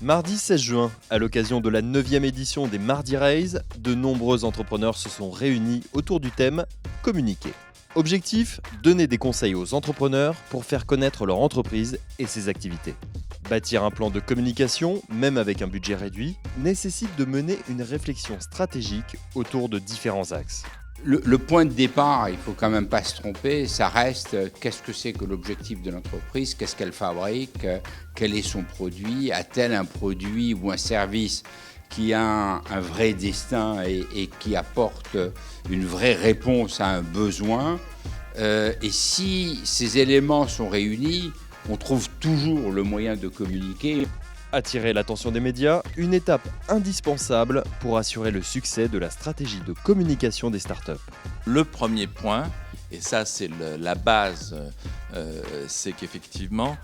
Mardi 16 juin, à l'occasion de la 9e édition des Mardi Rays, de nombreux entrepreneurs se sont réunis autour du thème « Communiquer ». Objectif, donner des conseils aux entrepreneurs pour faire connaître leur entreprise et ses activités. Bâtir un plan de communication, même avec un budget réduit, nécessite de mener une réflexion stratégique autour de différents axes. Le point de départ, il ne faut quand même pas se tromper, ça reste qu'est-ce que c'est que l'objectif de l'entreprise, qu'est-ce qu'elle fabrique, quel est son produit, a-t-elle un produit ou un service qui a un vrai destin et qui apporte une vraie réponse à un besoin. Et si ces éléments sont réunis, on trouve toujours le moyen de communiquer. Attirer l'attention des médias, une étape indispensable pour assurer le succès de la stratégie de communication des startups. Le premier point, et ça c'est la base, c'est qu'effectivement,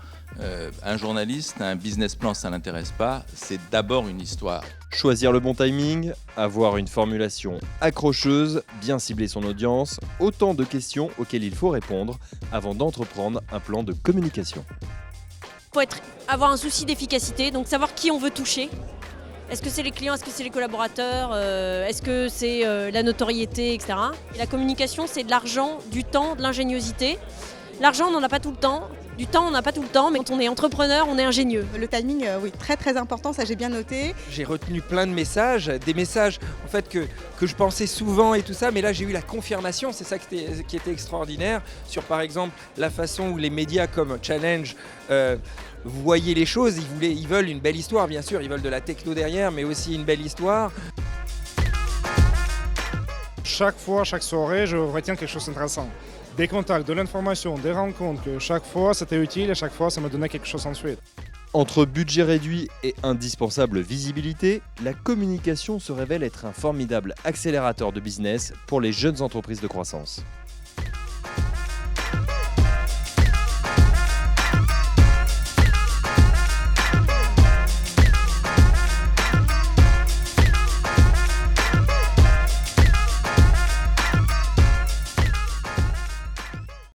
un journaliste, un business plan, ça ne l'intéresse pas, c'est d'abord une histoire. Choisir le bon timing, avoir une formulation accrocheuse, bien cibler son audience, autant de questions auxquelles il faut répondre avant d'entreprendre un plan de communication. Il faut avoir un souci d'efficacité, donc savoir qui on veut toucher. Est-ce que c'est les clients, est-ce que c'est les collaborateurs, est-ce que c'est la notoriété, etc. Et la communication, c'est de l'argent, du temps, de l'ingéniosité. L'argent, on n'en a pas tout le temps. Du temps, on n'a pas tout le temps, mais quand on est entrepreneur, on est ingénieux. Le timing, oui, très très important, ça j'ai bien noté. J'ai retenu plein de messages, des messages en fait que je pensais souvent et tout ça, mais là j'ai eu la confirmation, c'est ça qui était extraordinaire, sur par exemple la façon où les médias comme Challenge voyaient les choses, ils veulent une belle histoire bien sûr, ils veulent de la techno derrière, mais aussi une belle histoire. Chaque fois, chaque soirée, je retiens quelque chose d'intéressant. Des contacts, de l'information, des rencontres, que chaque fois c'était utile et chaque fois ça me donnait quelque chose ensuite. Entre budget réduit et indispensable visibilité, la communication se révèle être un formidable accélérateur de business pour les jeunes entreprises de croissance.